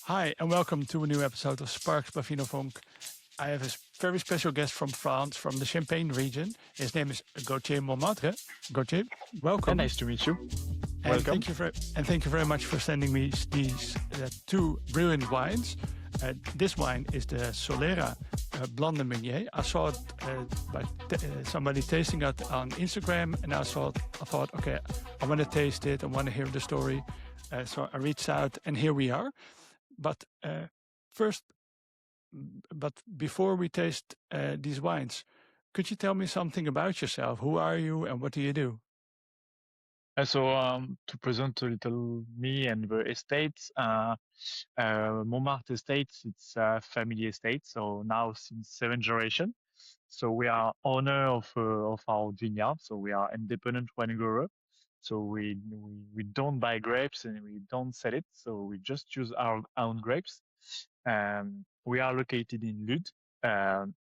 Hi, and welcome to a new episode of Sparks by Vino Vonk. I have a very special guest from France, from the Champagne region. His name is Gauthier Monmarthe. Gauthier, welcome. Nice to meet you. And Welcome. thank you very much for sending me these two brilliant wines. This wine is the Solera Blanc de Meunier. I saw it by somebody tasting it on Instagram, and I thought, okay, I want to taste it. I want to hear the story. So I reached out, and here we are. But first, but before we taste these wines, could you tell me something about yourself? Who are you, and what do you do? To present a little me and the estates, Montmartre Estates, it's a family estate. So now since 7th generation. So we are owner of our vineyard. So we are independent wine grower. So we don't buy grapes and we don't sell it. So we just use our own grapes. We are located in Ludes.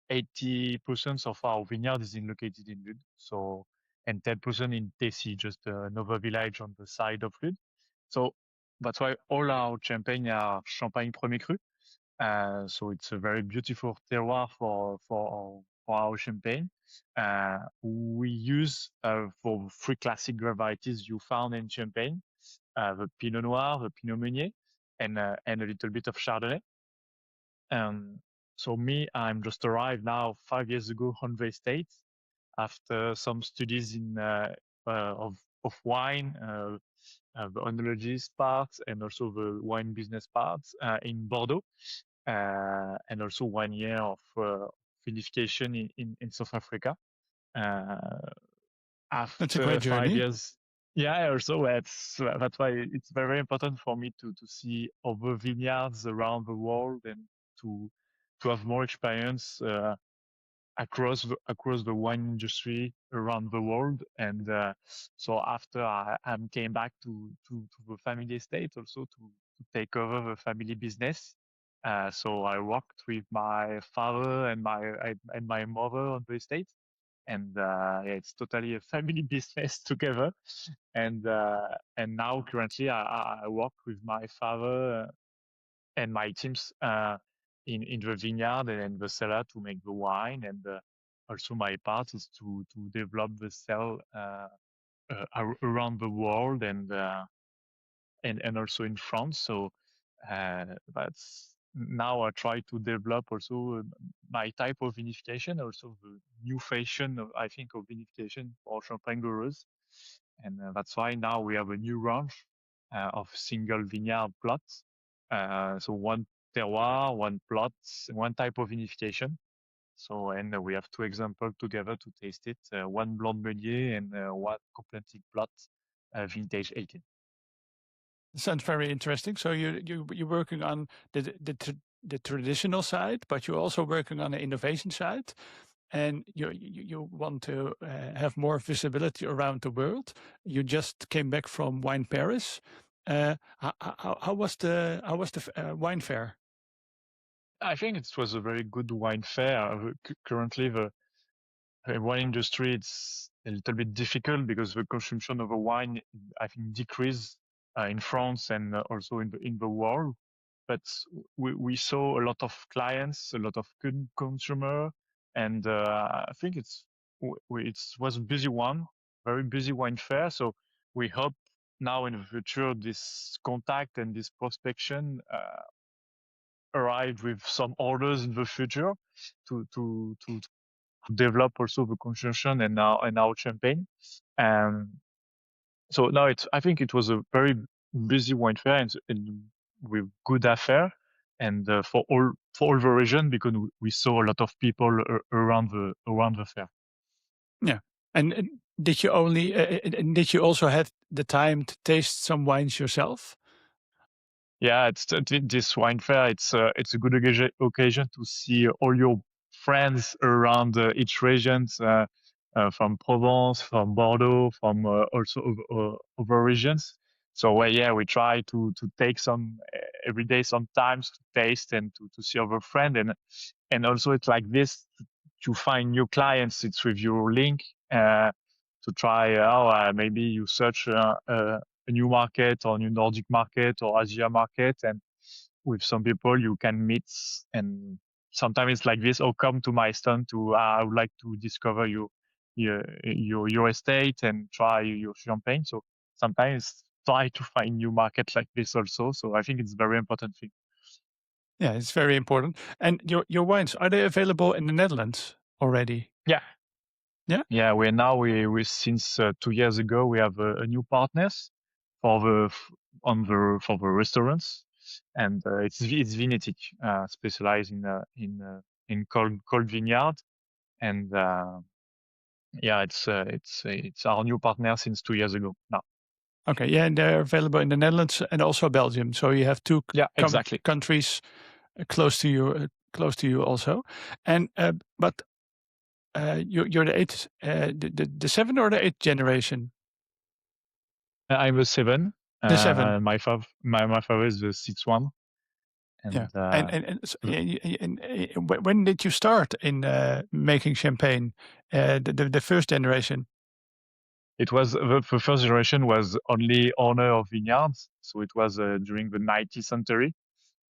80% of our vineyard is located in Ludes. So and 10% in Tessy, just another village on the side of Ludes. So that's why all our champagne are Champagne Premier Cru. So it's a very beautiful terroir for our champagne. We use for three classic varieties you found in Champagne, the Pinot Noir, the Pinot Meunier, and a little bit of Chardonnay. So me, I'm just arrived now 5 years ago on the estate after some studies of wine, the oenologist part, and also the wine business part in Bordeaux, and also 1 year of vinification in South Africa. That's a After great five journey. years, yeah, also that's why it's very important for me to see other vineyards around the world and to have more experience across the wine industry around the world. And so after I came back to the family estate also to take over the family business. So I worked with my father and my mother on the estate, and yeah, it's totally a family business together. And now currently I work with my father and my teams in the vineyard and the cellar to make the wine. And also my part is to develop the cell around the world and also in France. So that's now I try to develop also my type of vinification, also the new fashion I think of vinification for champagne growers. And that's why now we have a new range of single vineyard plots. So one terroir, one plot, one type of vinification. So, and we have two examples together to taste it, one Blanc de Meunier and one complanted plot, vintage 18. Sounds very interesting. So you're working on the traditional side, but you're also working on the innovation side, and you want to have more visibility around the world. You just came back from Wine Paris. How was the wine fair? I think it was a very good wine fair. Currently, the wine industry, it's a little bit difficult because the consumption of a wine, I think, decreased in France and also in the world. But we saw a lot of clients, a lot of good consumer, and I think it was a busy one, very busy wine fair. So we hope now in the future this contact and this prospection arrive with some orders in the future to develop also the consumption and our champagne. Um, so now I think it was a very busy wine fair and with good affair and for all the region because we saw a lot of people around the fair. Yeah, and did you also have the time to taste some wines yourself? Yeah, this wine fair. It's a good occasion to see all your friends around each region, from Provence, from Bordeaux, from also other regions. So yeah, we try to take some every day, sometimes to taste and to see other friends, and also it's like this to find new clients. It's with your link to try. Maybe you search a new market or new Nordic market or Asia market, and with some people you can meet, and sometimes it's like this. Oh, come to my stand to I would like to discover your estate and try your champagne. So sometimes try to find new market like this also. So I think it's very important thing. Yeah, it's very important. And your wines, are they available in the Netherlands already? Yeah. Yeah? Yeah, we since 2 years ago we have a new partners for for the restaurants, and it's Vinetic, specialized in cold vineyard, and yeah, it's our new partner since 2 years ago now. Okay, yeah, and they're available in the Netherlands and also Belgium. So you have two Yeah, exactly. countries close to you also. And but you're the eighth, the seventh or the eighth generation? I'm a seven. The seven. My father is the sixth one, Yeah. and When did you start in making champagne? The first generation. it was the first generation was only owner of vineyards, so it was during the 19th century.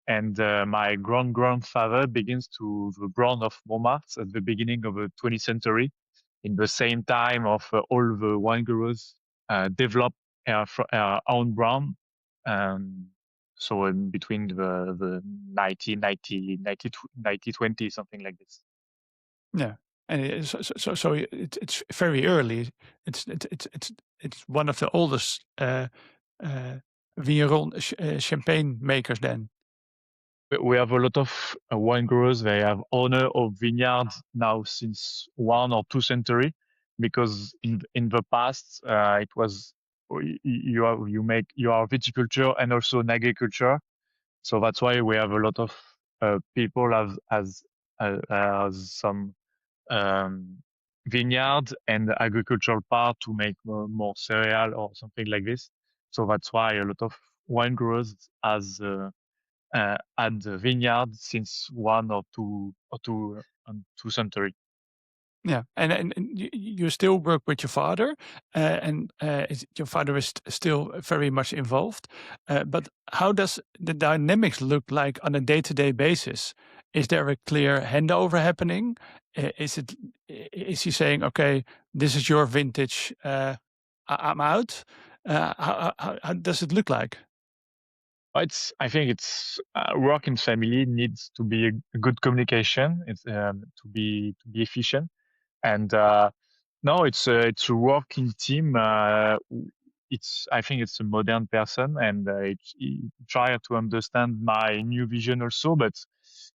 And my grandfather begins to the brand of Monmarthe at the beginning of the 20th century, in the same time of all the wine growers develop own brand. Um, so in between the 1990, 1920, something like this. Yeah, and it's very early. It's one of the oldest uh, champagne makers. Then We have a lot of wine growers. They have owner of vineyards now since 1 or 2 century, because in the past it was you are viticulture and also in agriculture. So that's why we have a lot of people as some um, vineyard and agricultural part to make more cereal or something like this. So that's why a lot of wine growers has at the vineyard since 1 or 2 century. yeah, and you still work with your father, and your father is still very much involved. But how does the dynamics look like on a day-to-day basis? Is there a clear handover happening? Is he saying, "Okay, this is your vintage, I'm out"? How does it look like? I think it's work in family needs to be a good communication. It's to be efficient. And no, it's a working team. I think it's a modern person, and he try to understand my new vision also. But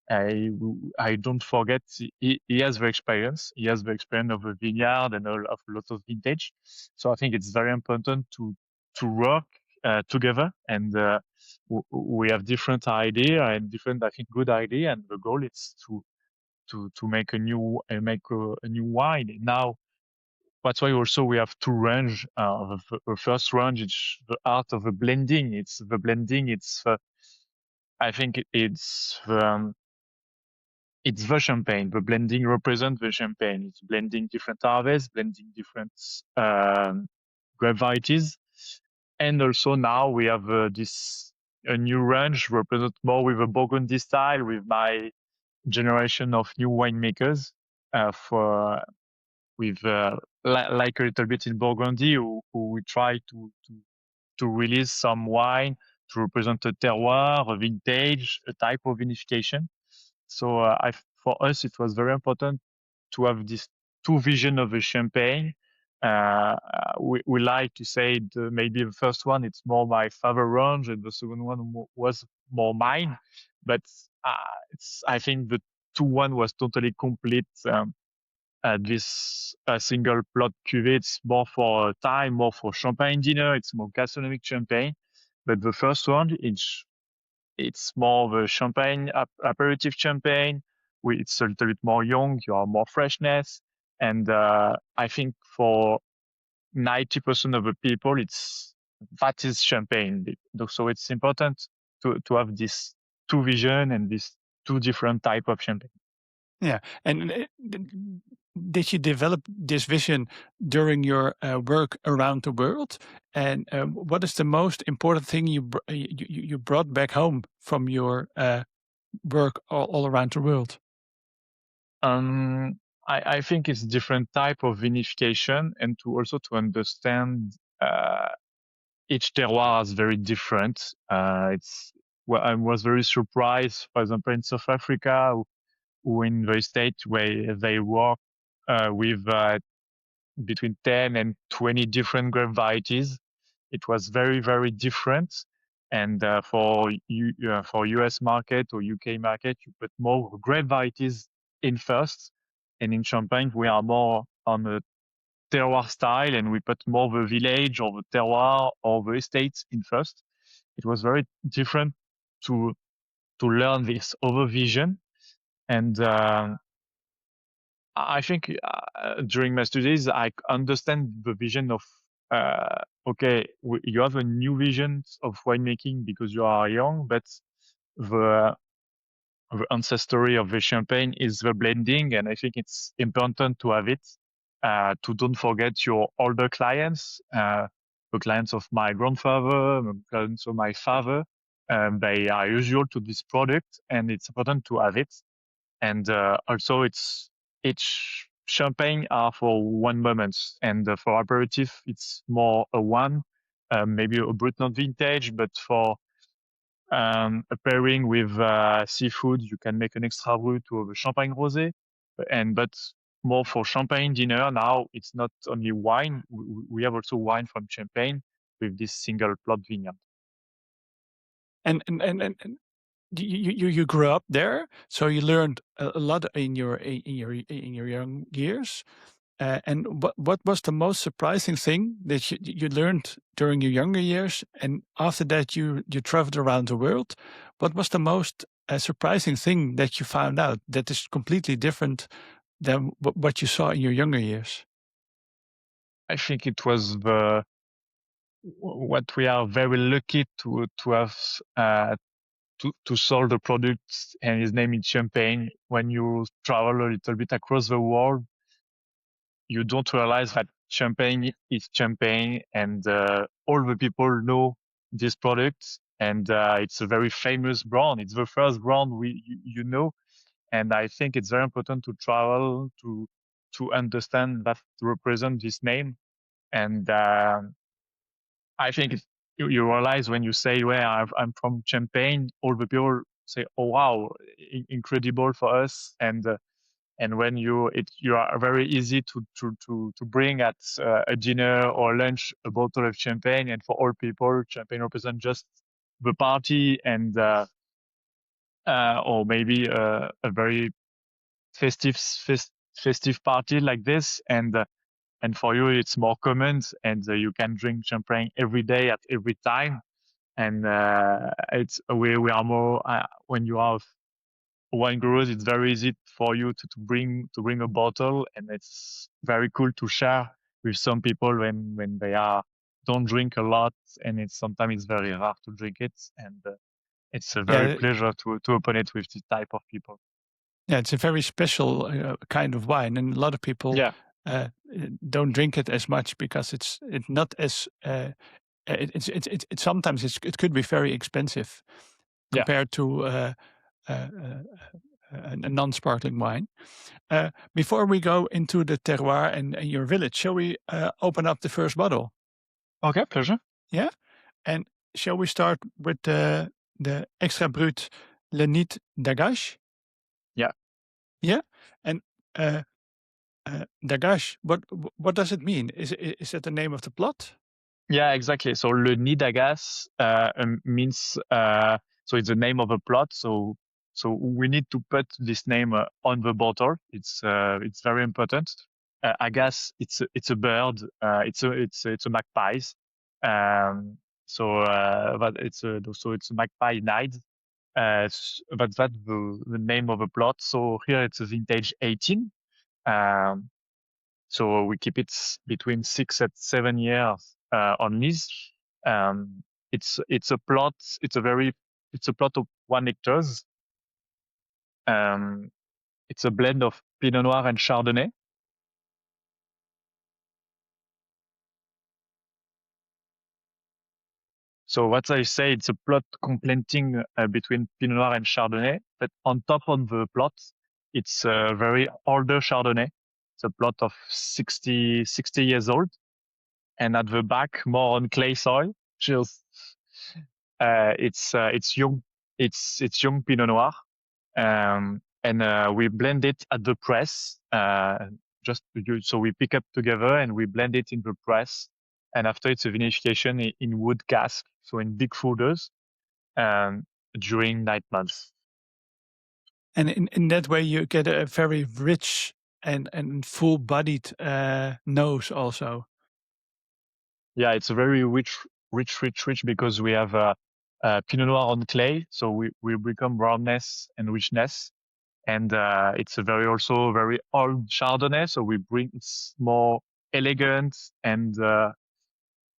I don't forget he has the experience. He has the experience of a vineyard and of lots of vintage. So I think it's very important to work together, and we have different idea and different, I think, good idea, and the goal is to make a new wine. Now that's why also we have two range. The first range is the art of the blending. It's the blending. I think it's the champagne. The blending represents the champagne. It's blending different harvests, blending different grape varieties, and also now we have this a new range represent more with a Burgundy style, with my generation of new winemakers for with like a little bit in Burgundy, who we try to release some wine to represent a terroir, a vintage, a type of vinification. So for us, it was very important to have these two vision of a champagne. We like to say maybe the first one it's more my father range, and the second one was more mine. But I think the one was totally complete. This single plot cuvée, it's more for time, more for champagne dinner. It's more gastronomic champagne. But the first one, it's more of a champagne aperitif champagne. It's a little bit more young. You have more freshness, and I think for 90% of the people, that is champagne. So it's important to have this two vision and this two different type of champagne. Yeah. And did you develop this vision during your work around the world? And what is the most important thing you brought back home from your work all around the world? Um, I think it's different type of vinification, and to also to understand each terroir is very different. It's well, I was very surprised, for example, in South Africa, who in the state where they work with between 10 and 20 different grape varieties. It was very, very different. And for US market or UK market, you put more grape varieties in first. And in Champagne, we are more on the terroir style, and we put more the village or the terroir or the estates in first. It was very different to learn this other vision. And I think during my studies, I understand the vision of, okay, you have a new vision of winemaking because you are young, but the, the ancestry of the champagne is the blending. And I think it's important to have it, to don't forget your older clients, the clients of my grandfather, the clients of my father. They are usual to this product, and it's important to have it. And also, it's each champagne are for one moment, and for aperitif, it's more a one, maybe a Brut not vintage, but for a pairing with seafood, you can make an extra brut to a champagne rosé, and but more for champagne dinner. Now it's not only wine; we have also wine from Champagne with this single plot vineyard. And you grew up there, so you learned a lot in your young years. And what was the most surprising thing that you learned during your younger years? And after that, you traveled around the world. What was the most surprising thing that you found out that is completely different than what you saw in your younger years? I think it was the what we are very lucky to have to sell the product, and his name is Champagne. When you travel a little bit across the world, you don't realize that Champagne is Champagne, and all the people know this product, and it's a very famous brand. It's the first brand you know, and I think it's very important to travel to understand that to represent this name. And I think you realize when you say, "Well, I'm from Champagne," all the people say, "Oh wow, incredible for us!" And when you are very easy to bring at a dinner or lunch a bottle of champagne, and for all people, champagne represents just the party and or maybe a very festive party like this, and for you it's more common, and you can drink champagne every day at every time. And it's we are more when you have wine growers, it's very easy for you to bring a bottle, and it's very cool to share with some people when they are don't drink a lot, and it's very rare to drink it, and it's a very Yeah, pleasure to open it with this type of people. yeah, it's a very special kind of wine, and a lot of people Yeah, uh, don't drink it as much because it's not as it sometimes it could be very expensive yeah, compared to uh, uh, a non-sparkling wine. Before we go into the terroir and your village, shall we open up the first bottle? okay, pleasure. Yeah, and shall we start with the Extra Brut Le Nid d'Agache? Yeah. Yeah, and uh, d'Agache. What does it mean? Is that the name of the plot? Yeah, exactly. So le nid d'Agas means so it's the name of a plot. So we need to put this name on the bottle. It's very important. Agas, it's a bird. It's a magpie. But it's a magpie night. But that's the name of the plot. So here it's a vintage 18. Um, so we keep it between 6 and 7 years on lease. Um, it's a plot. It's a plot of 1 hectares. Um, It's a blend of Pinot Noir and Chardonnay. So what I say, it's a plot complementing between Pinot Noir and Chardonnay, but on top of the plot, it's a very older Chardonnay. It's a plot of 60 years old. And at the back, more on clay soil. Just, it's young, it's young Pinot Noir. And we blend it at the press, so we pick up together and we blend it in the press. And after it's a vinification in wood cask, so in big folders, during 9 months. And in that way, you get a very rich and full-bodied nose also. Yeah, it's a very rich because we have Pinot Noir on clay, so we become roundness and richness. And it's a very old Chardonnay, so it's more elegant and a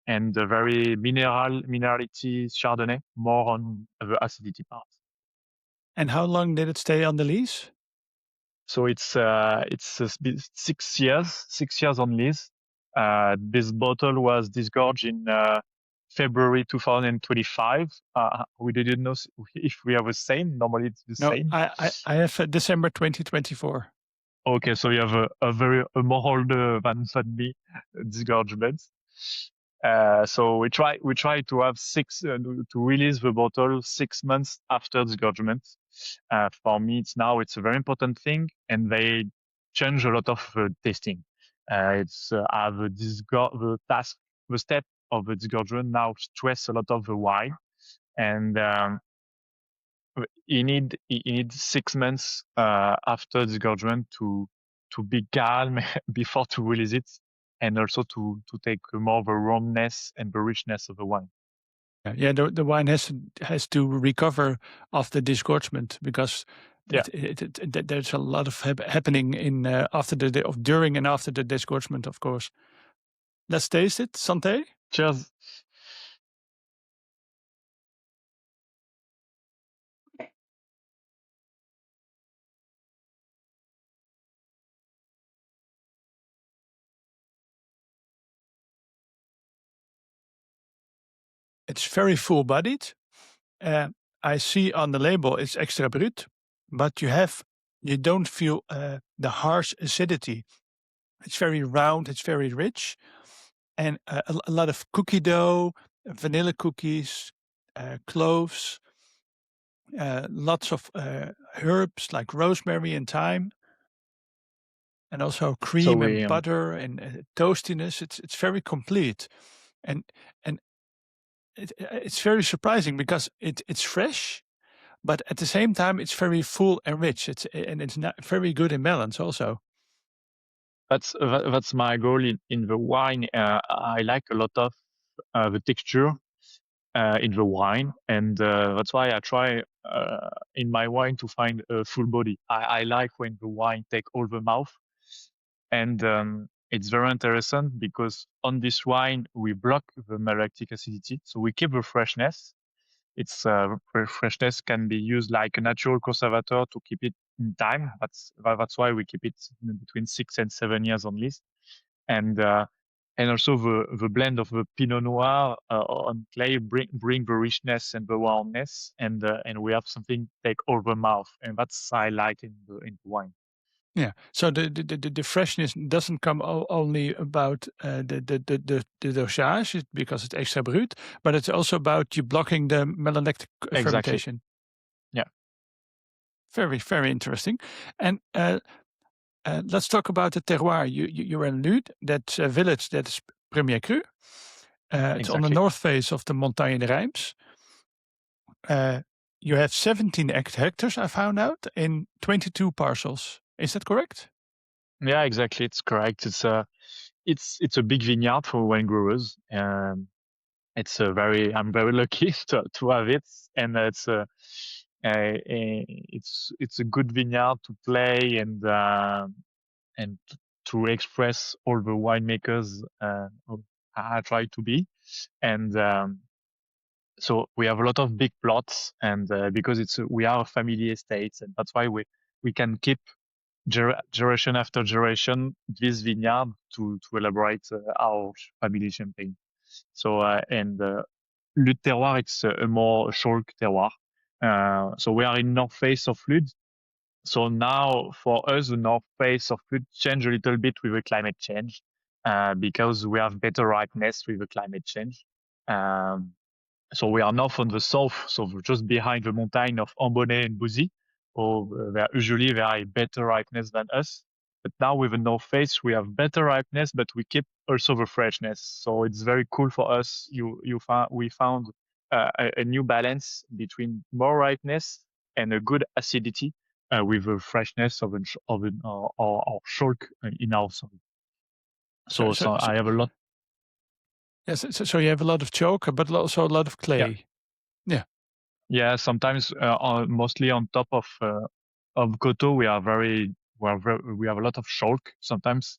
very minerality Chardonnay, more on the acidity part. And how long did it stay on the lease? So it's 6 years, 6 years on lease. This bottle was disgorged in February 2025. We didn't know if we have the same. Normally it's the No, same. I have December 2024. Okay, so you have a more older than me disgorgement. So we try to have to release the bottle 6 months after disgorgement. For me, it's a very important thing, and they change a lot of tasting. The step of the disgorgement now stress a lot of the wine, and you need 6 months after disgorgement to be calm before to release it, and also to take more of the roundness and the richness of the wine. Yeah, the wine has to recover after disgorgement because there's a lot of happening in during and after the disgorgement, of course. Let's taste it. Santé. Cheers. It's very full-bodied. I see on the label it's Extra Brut, but you don't feel the harsh acidity. It's very round, it's very rich, and a lot of cookie dough, vanilla cookies, cloves, lots of herbs like rosemary and thyme, and also cream and butter and toastiness. It's very complete, and it's very surprising because it's fresh, but at the same time it's very full and rich. It's not very good in balance also. That's my goal in the wine. I like a lot of the texture in the wine, and that's why I try in my wine to find a full body. I like when the wine take all the mouth, and it's very interesting because on this wine we block the malolactic acidity, so we keep the freshness. Its freshness can be used like a natural conservator to keep it in time. That's why we keep it between 6 and 7 years on least. And also the blend of the Pinot Noir on clay bring the richness and the warmness, and we have something take over mouth, and that's I like in the wine. Yeah. So the freshness doesn't come only about the dosage because it's Extra Brut, but it's also about you blocking the malolactic fermentation. Yeah. Very, very interesting. And let's talk about the terroir. You're in Ludes, that's a village that is Premier Cru. It's on the north face of the Montagne de Reims. You have 17 hectares, I found out, in 22 parcels. Is that correct? Yeah, exactly. It's correct. It's a big vineyard for wine growers. I'm very lucky to have it, and it's a good vineyard to play and to express all the winemakers I try to be, and so we have a lot of big plots, and because we are a family estate, and that's why we can keep generation after generation this vineyard to elaborate our family champagne. So and Ludes terroir, it's a more short terroir. So we are in north face of Ludes. So now for us, the north face of Ludes change a little bit with the climate change because we have better ripeness with the climate change. Um, so we are north on the south, so just behind the mountain of Ambonnet and Bouzy. So they're usually very better ripeness than us. But now with the north face, we have better ripeness, but we keep also the freshness. So it's very cool for us. We found a new balance between more ripeness and a good acidity with the freshness or shulk in our soil. So, so, So so I have a lot. yes, so you have a lot of choke, but also a lot of Yeah. clay. Yeah. Yeah, sometimes mostly on top of Goto, we have a lot of shulk. Sometimes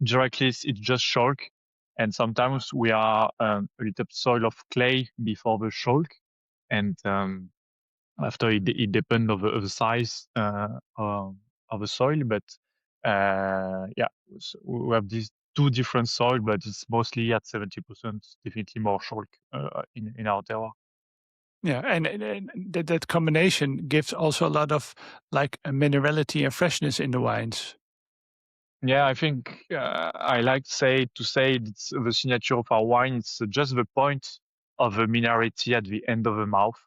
directly it's just shulk, and sometimes we are a little soil of clay before the shulk, and after it depends of the size of the soil. But yeah, so we have these two different soil, but it's mostly at 70%, definitely more shulk in our terroir. Yeah, and that combination gives also a lot of like a minerality and freshness in the wines. Yeah, I think I like to say it's the signature of our wine. It's just the point of the minerality at the end of the mouth.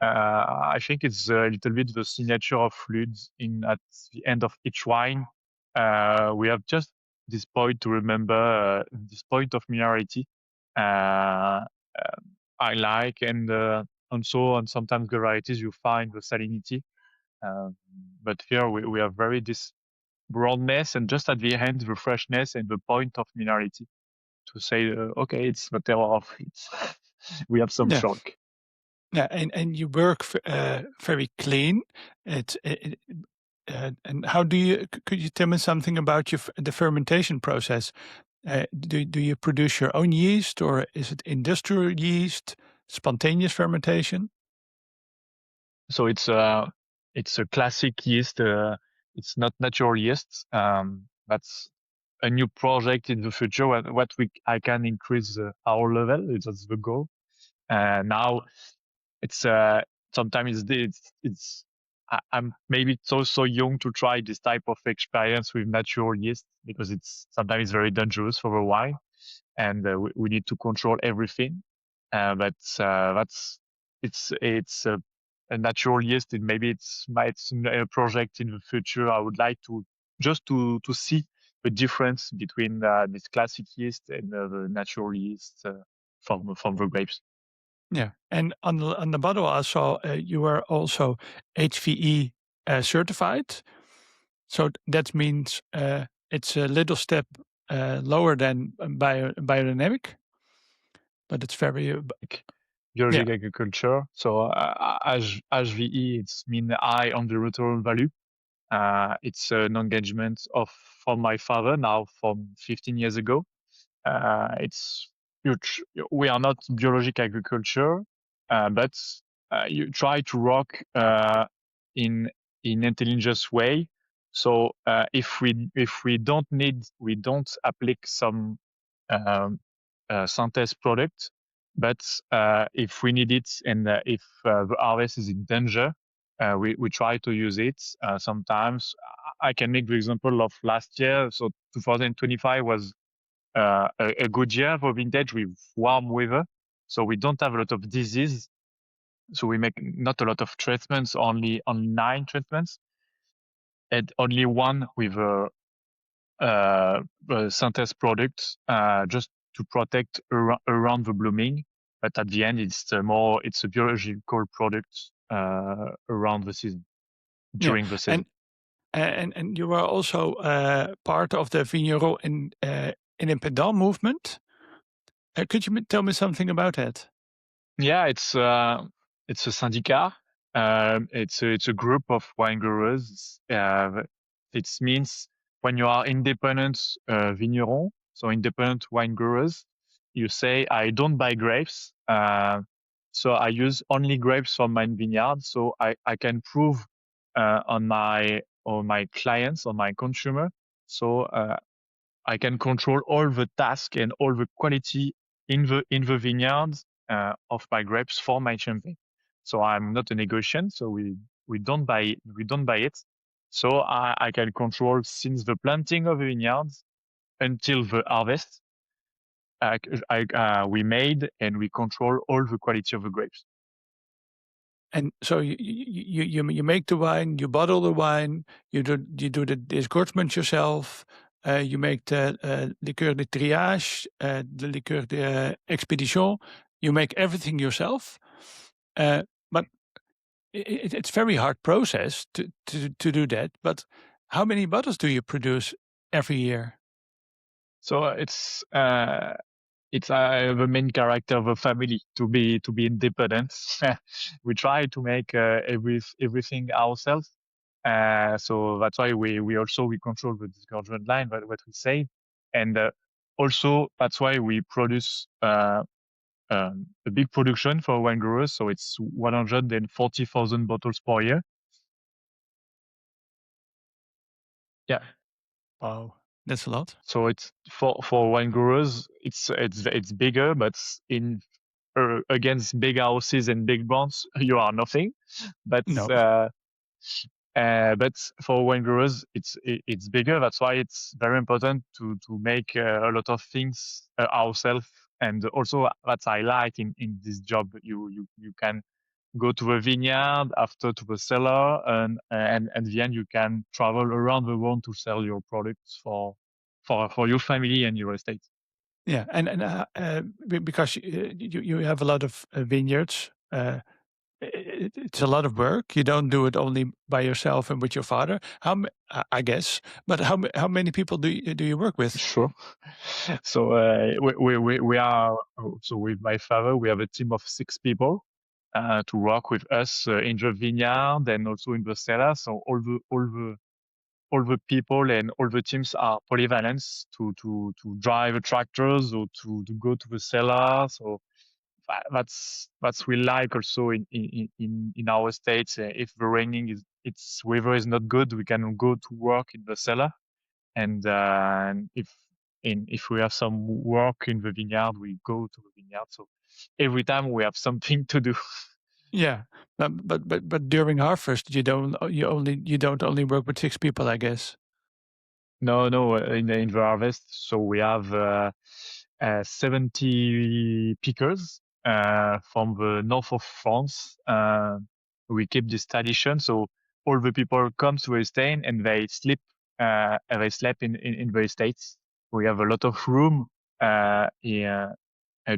I think it's a little bit the signature of Ludes in at the end of each wine. We have just this point to remember, this point of minerality. Uh, I like, and also on sometimes varieties you find the salinity. Um, but here we have very this broadness and just at the end the freshness and the point of minerality to say okay, it's the terroir of it. We have some Yeah, shock. yeah, and you work very clean. And how do you? Could you tell me something about the fermentation process? Do you produce your own yeast, or is it industrial yeast, spontaneous fermentation? So it's a classic yeast. It's not natural yeast. That's a new project in the future. What I can increase our level. That's the goal. Now it's sometimes it's I'm maybe so young to try this type of experience with natural yeast because it's sometimes very dangerous for the wine, and we need to control everything. But that's it's a natural yeast, and maybe it's a project in the future. I would like to just to see the difference between this classic yeast and the natural yeast from the grapes. Yeah, and on the bottle I saw you are also HVE certified. So that means it's a little step lower than biodynamic, but it's very Like yeah, biologic agriculture. So HVE, it's mean high environmental value. It's an engagement of from my father now from 15 years ago. It's huge. We are not biologic agriculture, but you try to work in intelligent way. So we don't apply some um, synthesis product, but if we need it and if the harvest is in danger, we try to use it. Sometimes I can make the example of last year. So 2025 was a good year for vintage with warm weather. So we don't have a lot of disease. So we make not a lot of treatments, only on 9 treatments, and only one with a synthesis product, just to protect around the blooming. But at the end, it's a biological product around the season, yeah, during the season. and you are also part of the Vignerons Indépendants movement. Could you tell me something about that? Yeah, it's a syndicat. It's a group of wine growers. It means when you are independent vigneron, so independent wine growers, you say I don't buy grapes, so I use only grapes from my vineyard. So I can prove on my on my clients, on my consumer. So I can control all the task and all the quality in the vineyards of my grapes for my champagne. So I'm not a negotiant. So we don't buy it. So I can control since the planting of the vineyards until the harvest. We made and we control all the quality of the grapes. And so you make the wine, you bottle the wine, you do the disgorgement yourself, you make the liqueur de triage, the liqueur de expédition. You make everything yourself, but it's very hard process to do that. But how many bottles do you produce every year? So it's the main character of a family to be independent. We try to make everything ourselves. So that's why we control the disgorgement line, what we say, and also that's why we produce a big production for wine growers. So it's 140,000 bottles per year. Yeah. Wow, that's a lot. So it's for wine growers, it's bigger, but in against big houses and big brands, you are nothing. But No. but for wine growers, it's bigger. That's why it's very important to make a lot of things ourselves. And also that I like in this job, you can go to a vineyard, after to the cellar, and at the end you can travel around the world to sell your products for your family and your estate. Yeah, and because you have a lot of vineyards, it's a lot of work. You don't do it only by yourself and with your father. I guess, but how many people do you work with? Sure. So we are so with my father we have a team of 6 people to work with us in the vineyard and also in the cellar. So all the people and all the teams are polyvalent to drive tractors or to go to the cellar. So that's we like also in our states. If the raining is it's weather is not good, we can go to work in the cellar. And if we have some work in the vineyard, we go to the vineyard. So every time we have something to do. Yeah, but during harvest, you don't only work with 6 people, I guess. No, in the harvest. So we have 70 pickers from the north of France. We keep this tradition. So all the people come to a stain and they sleep in the estates. We have a lot of room here,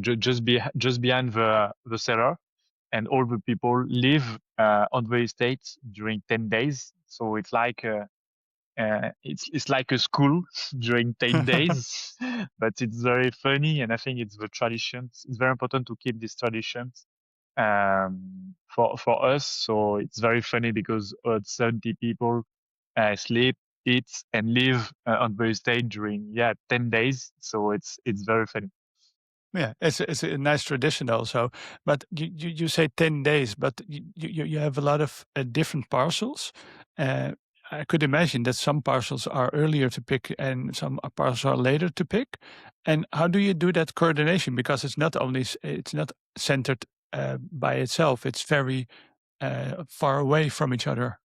just behind the cellar, and all the people live on the estate during 10 days. So it's like a school during 10 days, but it's very funny. And I think it's the traditions. It's very important to keep these traditions for us. So it's very funny because 70 people sleep, eat, and live on the estate during 10 days. So it's very funny. Yeah, it's a nice tradition also. But you say 10 days, but you have a lot of different parcels. Uh, I could imagine that some parcels are earlier to pick and some parcels are later to pick. And how do you do that coordination? Because it's not centered by itself. It's very far away from each other.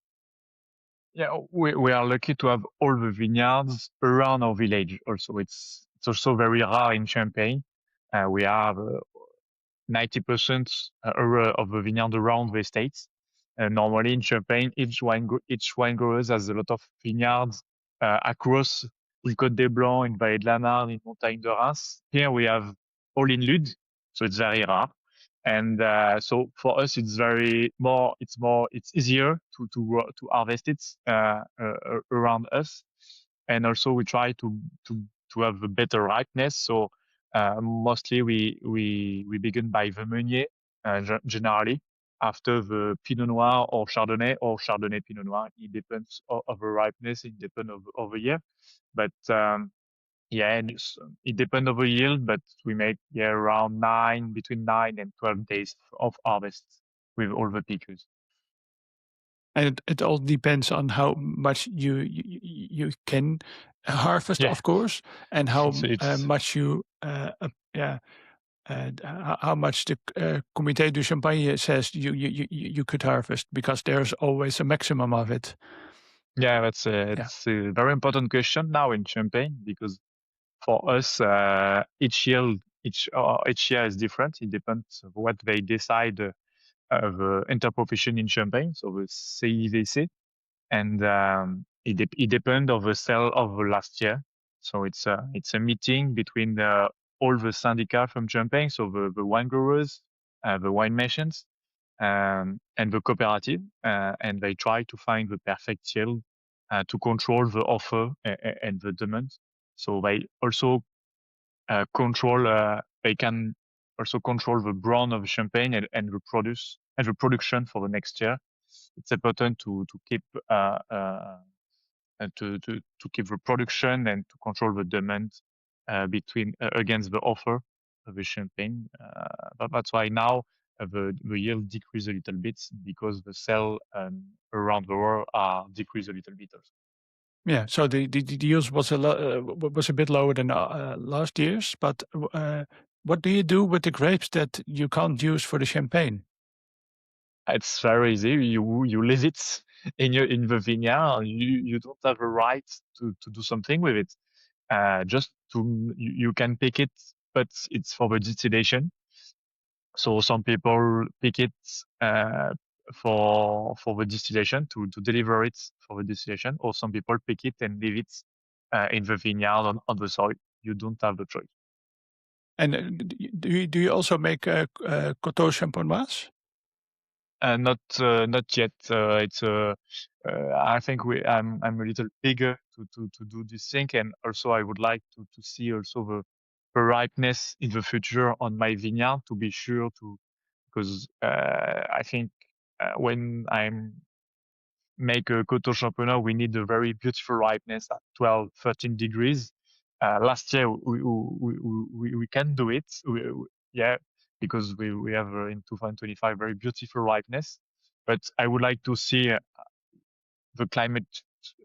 Yeah, we are lucky to have all the vineyards around our village. Also, it's also very rare in Champagne. We have 90% of the vineyard around the estates. Normally in Champagne, each wine growers has a lot of vineyards across the Côte des Blancs, in Vallée de la Marne, in Montagne de Reims. Here we have all in Ludes, so it's very rare. And so for us, it's easier to harvest it around us. And also we try to have a better ripeness. So mostly we begin by the Meunier generally, after the Pinot Noir or Chardonnay Pinot Noir. It depends of the ripeness. It depends of the year, but and it depends of the yield. But we make around between 9 and 12 days of harvest with all the pickers. And it all depends on how much you can harvest, Yeah, of course, and how it's much you yeah. And how much the Comité du Champagne says you could harvest, because there's always a maximum of it. yeah, Yeah. it's a very important question now in Champagne, because for us, each year is different. It depends on what they decide the interprofession in Champagne, so the CIVC, and it depends on the sale of the last year. So it's a meeting between all the syndicats from Champagne, so the wine growers, the wine merchants, and the cooperative, and they try to find the perfect yield to control the offer and the demand. So they also they can also control the brand of champagne and the production for the next year. It's important to keep to keep the production and to control the demand between against the offer of the champagne. But that's why now the yield decrease a little bit, because the sale around the world are decreased a little bit also. Yeah. So the yields was was a bit lower than last year's, but what do you do with the grapes that you can't use for the champagne? It's very easy. You leave it in the vineyard. You don't have a right to do something with it. Just you can pick it, but it's for the distillation. So some people pick it for the distillation to deliver it for the distillation, or some people pick it and leave it in the vineyard on the soil. You don't have the choice. And do you also make Coteau Champenoise? Not yet. I think I'm a little bigger to do this thing, and also I would like to see also the ripeness in the future on my vineyard, to be sure to, because I think when I'm make a Coteau Champenois, we need a very beautiful ripeness at 12, 13 degrees. Last year we can do it. Yeah, because we have in 2025 very beautiful ripeness. But I would like to see the climate,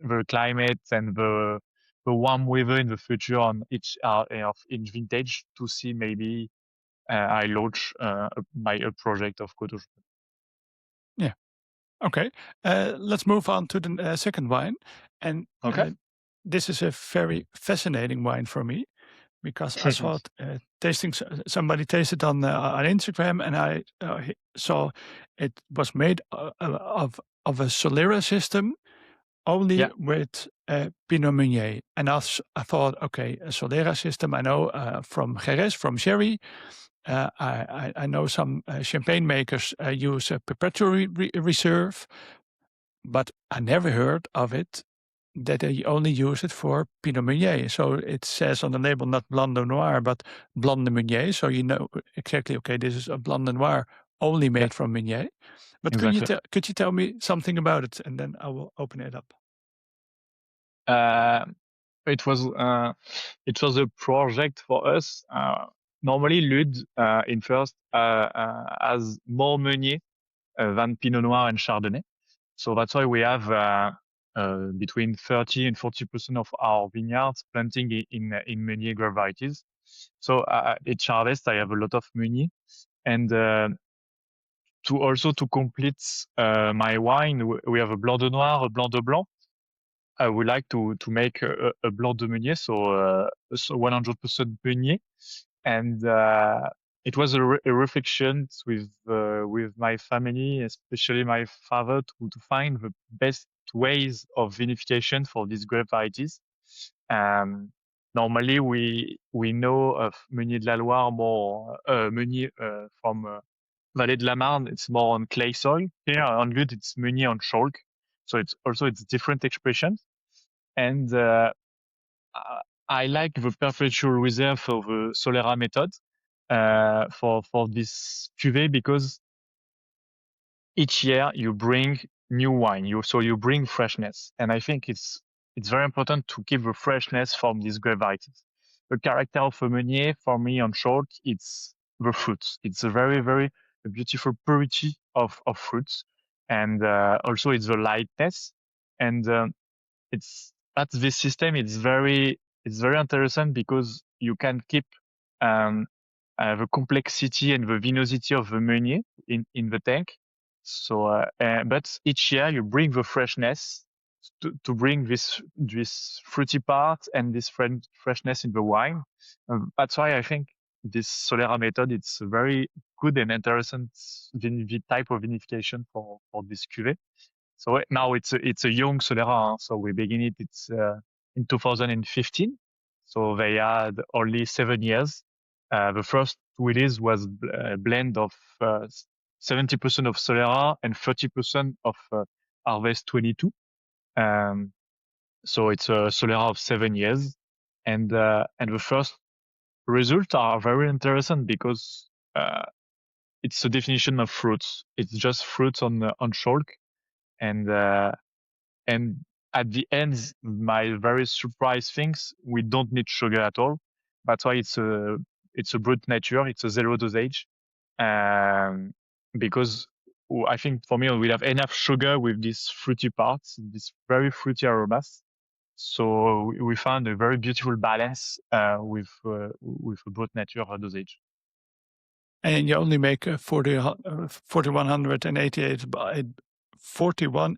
the climate and the warm weather in the future on each vintage, to see maybe I launch a project of Coteau. Yeah. Okay. Let's move on to the second wine, and Okay. this is a very fascinating wine for me, because I saw it tasting. Somebody tasted on Instagram, and I saw it was made of a Solera system, only Yeah. with Pinot Meunier. And I thought, okay, a Solera system. I know from Jerez, from sherry. I know some champagne makers use a perpetual reserve, but I never heard of it that they only use it for Pinot Meunier. So it says on the label not Blanc de Noir, but Blanc de Meunier. So you know exactly, okay, this is a Blanc de Noir only Yeah. made from Meunier. But Exactly. could you tell me something about it, and then I will open it up. Uh, it was a project for us. Normally, Ludes in first has more Meunier than Pinot Noir and Chardonnay. So that's why we have between 30 and 40% of our vineyards planting in Meunier grape varieties. So each harvest, I have a lot of Meunier, and to complete my wine, we have a Blanc de Noir, a Blanc de Blanc. I would like to make a Blanc de Meunier, so 100% Meunier, and it was a reflection with my family, especially my father, to find the best ways of vinification for these grape varieties. Normally, we know of Meunier de la Loire more, Meunier from Vallée de la Marne. It's more on clay soil. Here on Lude, it's Meunier on chalk, so it's different expressions. And I like the perpetual reserve for the Solera method for this cuvée, because each year you bring new wine, you bring freshness, and I think it's very important to keep the freshness from these grape varieties. The character of a Meunier for me on short, it's the fruits. It's a very beautiful purity of fruits. and also it's the lightness, and that's this system. It's very interesting because you can keep um, the complexity and the vinosity of the Meunier in the tank. So, but each year you bring the freshness to bring this fruity part and this freshness in the wine. That's why I think this Solera method, it's a very good and interesting type of vinification for this cuvée. So now it's a young Solera. So we begin it. It's in 2015. So they had only 7 years. The first release was a blend of 70% of Solera and 30% of Harvest 22. Um, so it's a Solera of 7 years, and the first results are very interesting because it's a definition of fruits. It's just fruits on chalk, and and at the end, my very surprise things, we don't need sugar at all. That's why it's a Brut Nature. It's a zero dosage, um, because I think for me we have enough sugar with these fruity parts, these very fruity aromas. So we found a very beautiful balance with a Brut Nature dosage. And you only make 41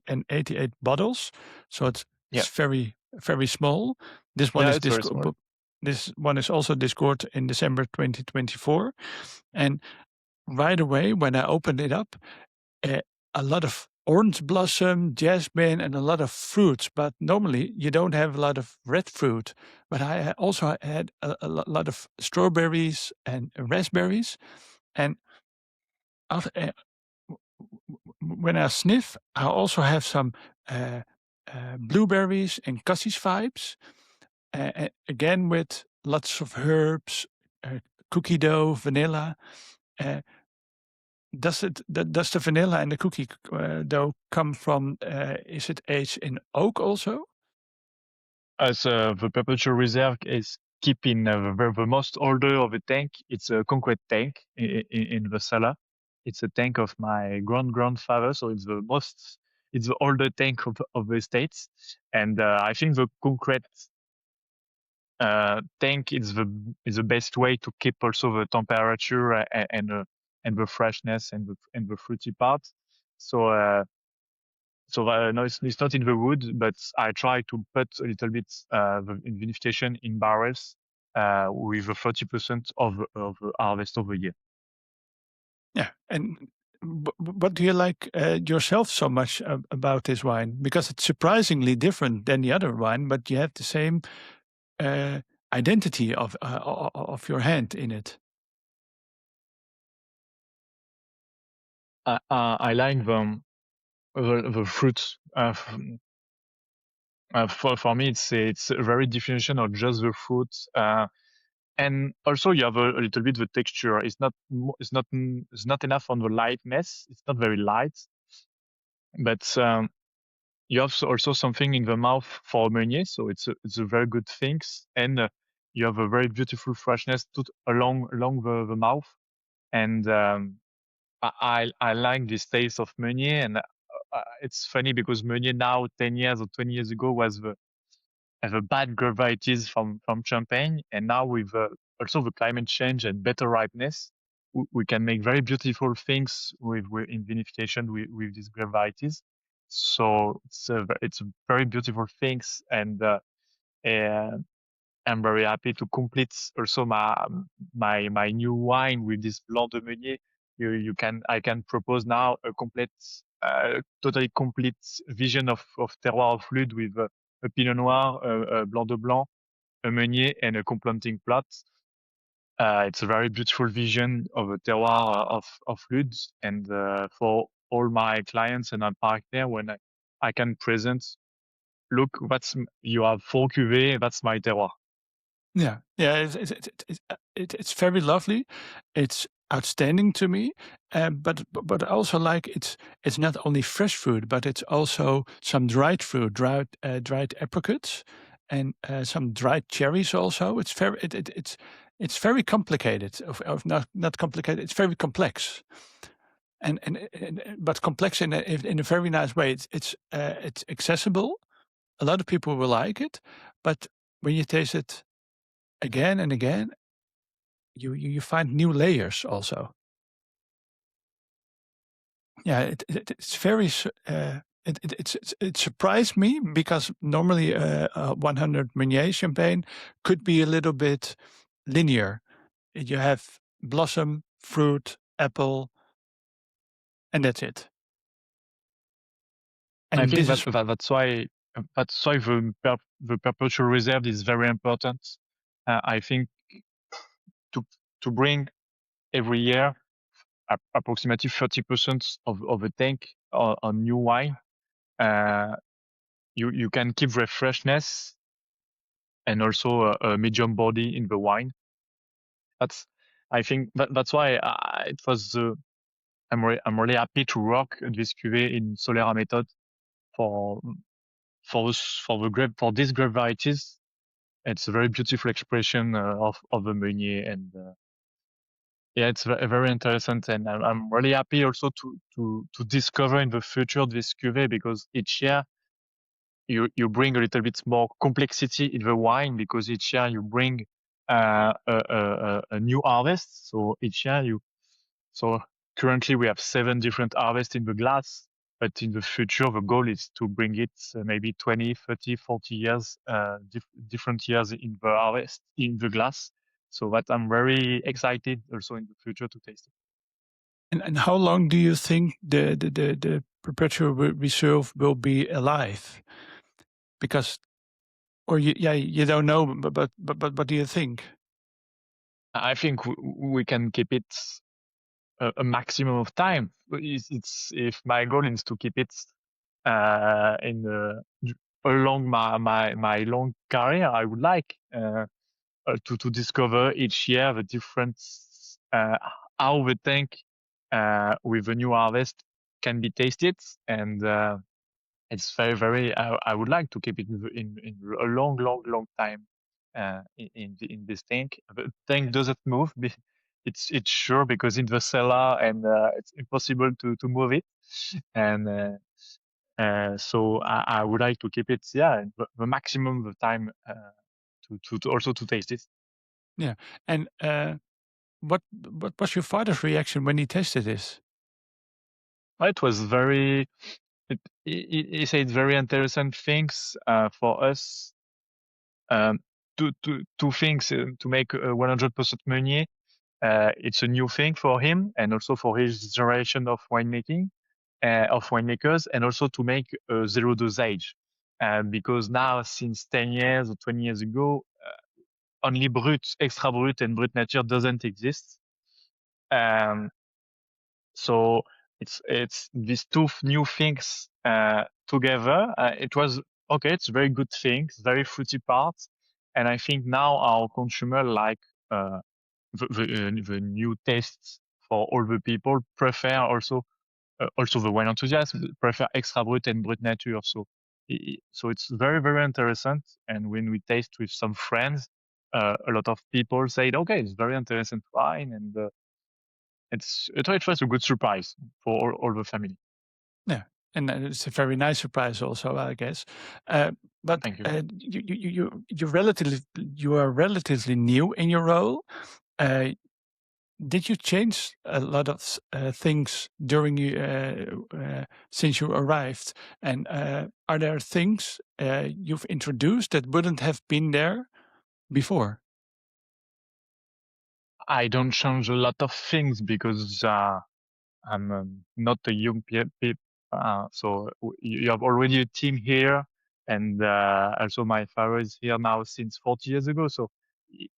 and 88 bottles, so it's Yeah, very very small. This one yeah, is it's very small. this one is also discovered in December 2024, and right away when I opened it up, uh, a lot of orange blossom, jasmine, and a lot of fruits. But normally you don't have a lot of red fruit. But I also had lot of strawberries and raspberries, and after, when I sniff, I also have some uh, blueberries and cassis vibes. Again, with lots of herbs, cookie dough, vanilla. Uh, does the vanilla and the cookie dough come from? Is it aged in oak also? As the perpetual reserve is keeping the most older of the tank. It's a concrete tank in the cellar. It's a tank of my grandfather, so it's the older tank of the States. And I think the concrete tank is the best way to keep also the temperature and the freshness and the fruity part. So no, it's not in the wood, but I try to put a little bit the vinification in barrels with 30% of the harvest of the year. Yeah, and what do you like yourself so much about this wine? Because it's surprisingly different than the other wine, but you have the same uh, identity of your hand in it. I like the fruits. For me, it's a very definition of just the fruit. And also you have a little bit the texture. It's not enough on the lightness. It's not very light, but you have also something in the mouth for Meunier, so it's a very good thing, and you have a very beautiful freshness along the mouth, and I like this taste of Meunier, and it's funny because Meunier now 10 years or 20 years ago was the bad grape varieties from Champagne, and now with also the climate change and better ripeness, we can make very beautiful things with in vinification with these grape varieties. So it's a very beautiful things, and I'm very happy to complete also my new wine with this Blanc de Meunier. I can propose now a totally complete vision of terroir of Ludes with a Pinot Noir, a Blanc de Blanc, a Meunier, and a complanting plot. It's a very beautiful vision of a terroir of Ludes, and for all my clients and my partner, when I can present, look, you have 4 cuvées, that's my terroir. Yeah, yeah, it's very lovely. It's outstanding to me, but I also like it's not only fresh fruit, but it's also some dried fruit, dried apricots, and some dried cherries also. It's very complicated. Of not complicated. It's very complex. but complex in a very nice way. It's accessible. A lot of people will like it, but when you taste it again and again, you find new layers also. Yeah, it's very it surprised me because normally 100 Meunier champagne could be a little bit linear. You have blossom, fruit, apple, and that's it. I And think this is that's why the perpetual reserve is very important. I think to bring every year approximately 30% of the tank on new wine, you can keep the freshness and also a medium body in the wine. I think that's why it was. I'm really happy to work this cuvée in Solera method for these grape varieties. It's a very beautiful expression of the Meunier, and yeah, it's very interesting. And I'm really happy also to discover in the future this cuvée, because each year you bring a little bit more complexity in the wine, because each year you bring a new harvest. So each year so currently we have 7 different harvests in the glass, but in the future the goal is to bring it maybe 20, 30, 40 years, different years in the harvest in the glass. So that I'm very excited also in the future to taste it. and how long do you think the perpetual reserve will be alive? Because or you don't know, but what do you think? I think we can keep it a maximum of time. It's if my goal is to keep it in along my long career, I would like to discover each year the different how the tank with the new harvest can be tasted, and it's very I would like to keep it in a long time in this tank. The tank doesn't move. It's sure, because in the cellar, and it's impossible to move it. And so I would like to keep it, the maximum of time to also to taste it. Yeah, and what was your father's reaction when he tasted this? It was very. He said very interesting things for us. Um, two things to make 100% Meunier. It's a new thing for him, and also for his generation of winemaking, of winemakers, and also to make zero dosage. Because now, since 10 years or 20 years ago, only Brut, Extra Brut, and Brut Nature doesn't exist. Um, so it's these two new things together. It was okay. It's very good things, very fruity parts, and I think now our consumer like the new tastes for all the people prefer also the wine enthusiasts prefer Extra Brut and Brut Nature. So it's very interesting. And when we taste with some friends, a lot of people say, okay, it's very interesting wine, and it was a good surprise for all the family. Yeah, and it's a very nice surprise also, I guess. But Thank you. you are relatively new in your role. Uh, did you change a lot of things during you since you arrived? And are there things you've introduced that wouldn't have been there before? I don't change a lot of things because I'm not a young people. So you have already a team here, and also my father is here now since 40 years ago. So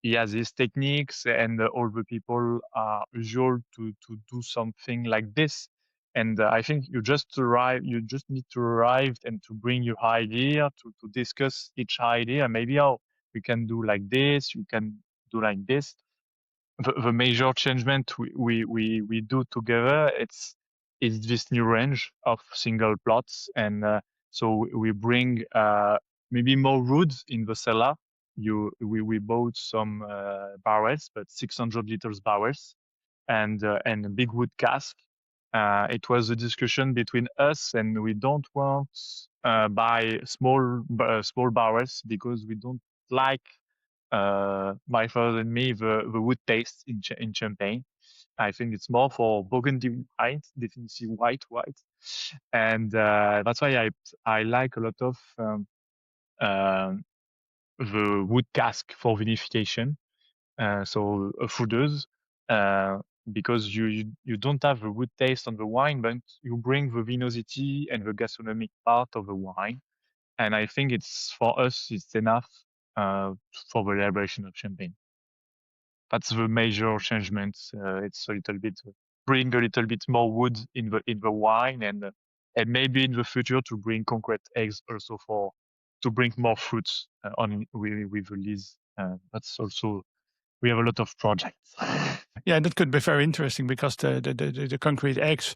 he has his techniques, and all the people are usual to do something like this. And I think you just arrive. You just need to arrive and to bring your idea to discuss each idea. And maybe we can do like this. You can do like this. The major changement we do together, it's this new range of single plots, and so we bring maybe more wood in the cellar. We bought some barrels, but 600 liters barrels, and a big wood cask. it was a discussion between us, and we don't want buy small barrels because we don't like my father and me the wood taste in champagne. I think it's more for Burgundy wine, definitely white, and that's why I like a lot of um, the wood cask for vinification. So a foodeuse, because you don't have the wood taste on the wine, but you bring the vinosity and the gastronomic part of the wine. And I think it's for us, it's enough for the elaboration of champagne. That's the major changement. It's a little bit bring a little bit more wood in the wine, and maybe in the future to bring concrete eggs also for to bring more fruits on with the lees. That's also we have a lot of projects. Yeah, that could be very interesting because the concrete eggs,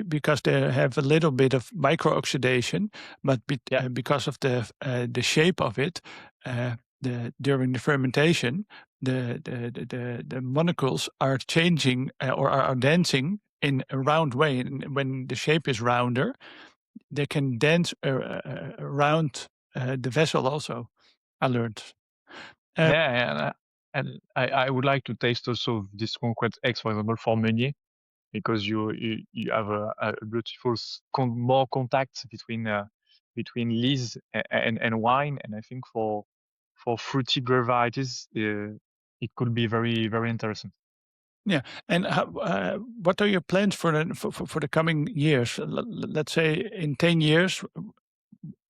because they have a little bit of micro oxidation, but Yeah. because of the shape of it, during the fermentation, the molecules are changing or are dancing in a round way. And when the shape is rounder, they can dance around the vessel also. I learned. Uh, Yeah, and I would like to taste also this concrete eggs, for example, for Meunier, because you have a beautiful more contact between lees and wine, and I think for fruity varieties, it could be very interesting. Yeah, and what are your plans for the coming years? Let's say in 10 years,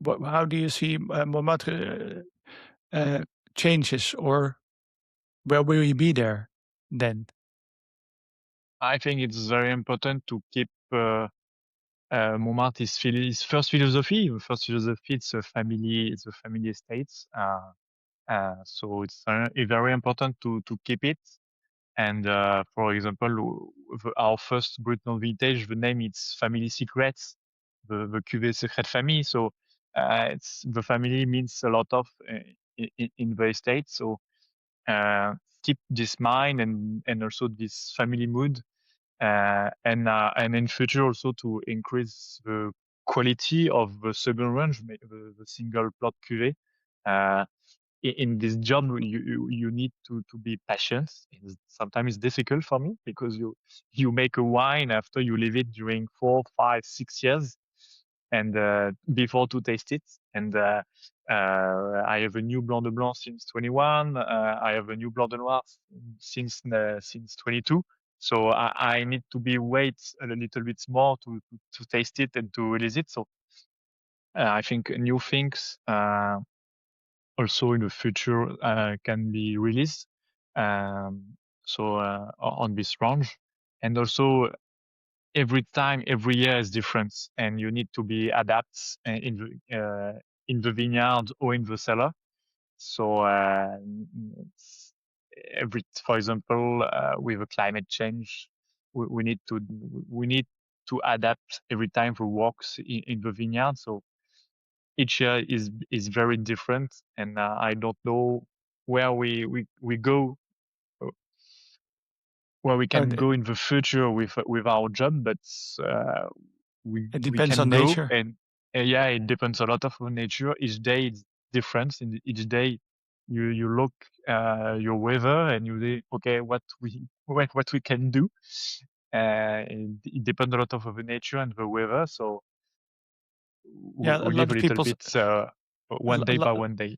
how do you see Montmartre changes, or where will you be there then? I think it's very important to keep Montmartre his first philosophy. The first philosophy it's a family estate. So it's very important to keep it. And for example, our first Brut vintage, the name is Family Secrets, the cuvée Secret Famille. So it's the family means a lot of in the estate. So uh, keep this mind and also this family mood, and in future also to increase the quality of the second range, the single plot cuvée. Uh, in this job you need to be patient. Sometimes it's difficult for me because you make a wine after you leave it during 4, 5, 6 years and before to taste it. And I have a new Blanc de Blanc since 21. I have a new Blanc de Noir since 22. So I need to be wait a little bit more to taste it and to release it. So I think new things also in the future can be released. Um, so on this range, and also every year is different, and you need to be adapt in the vineyard or in the cellar. So for example, with a climate change, we need to adapt every time for walks in the vineyard. So each year is very different, and I don't know where we go, uh, where we Oh, can go in the future with our job, but uh, it we depends on can go, nature. and yeah, it depends a lot of nature. Each day is different. In each day, you look your weather and you say, okay, what we can do. It depends a lot of the nature and the weather. So Yeah, a we live lot a of little people, bit a, one day by lo- one day.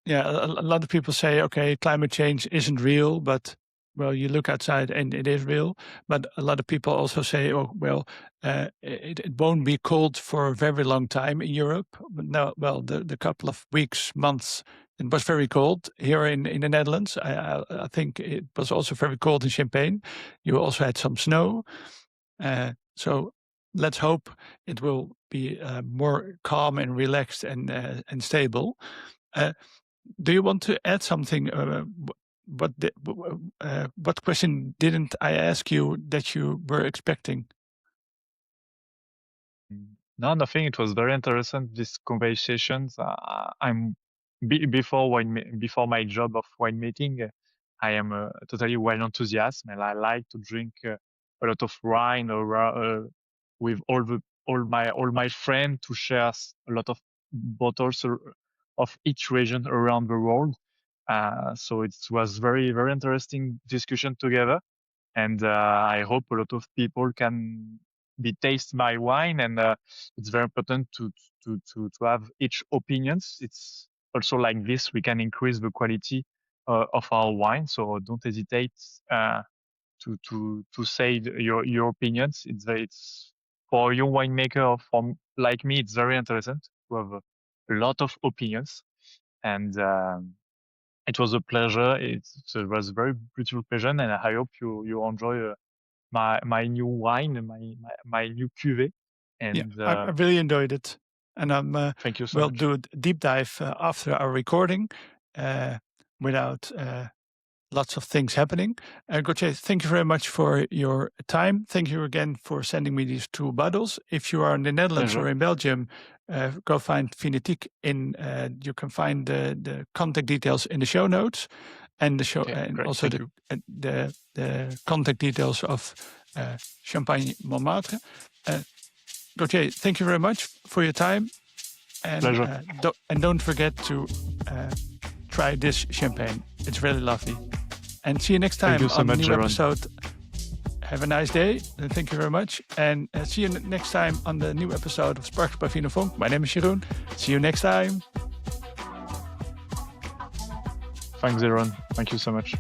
yeah, a lot of people say, okay, climate change isn't real, but well, you look outside and it is real. But a lot of people also say, oh, well, it won't be cold for a very long time in Europe. But no, well, the couple of weeks, months, it was very cold here in the Netherlands. I think it was also very cold in Champagne. You also had some snow. So let's hope it will be more calm and relaxed and stable. Uh, do you want to add something? What question didn't I ask you that you were expecting? No, nothing. It was very interesting. These conversations. I'm before my job of winemaking. I am a totally wine enthusiast, and I like to drink a lot of wine with all my friends to share a lot of bottles of each region around the world. So it was very, very interesting discussion together. And I hope a lot of people can taste my wine. And it's very important to have each opinions. It's also like this, we can increase the quality of our wine. So don't hesitate to say your opinions. It's for your winemaker or for like me, it's very interesting to have a lot of opinions. And it was a pleasure. It was a very beautiful pleasure, and I hope you enjoy my new wine and my new cuvée. And I really enjoyed it, and thank you so we'll much. do a deep dive after our recording without lots of things happening. Gauthier, thank you very much for your time. Thank you again for sending me these 2 bottles. If you are in the Netherlands Pleasure. or in Belgium, go find Vinetique. You can find the contact details in the show notes, and the show, Okay, and great. also Thank you. the contact details of Champagne Monmarthe. Gauthier, thank you very much for your time, and Pleasure. don't forget to try this champagne. It's really lovely. And see you next time Thank you so on a much, new Jaron. episode. Have a nice day, and thank you very much. And see you next time on the new episode of Sparks by Vino Vonk. My name is Jeroen. See you next time. Thanks, Jaron. Thank you so much.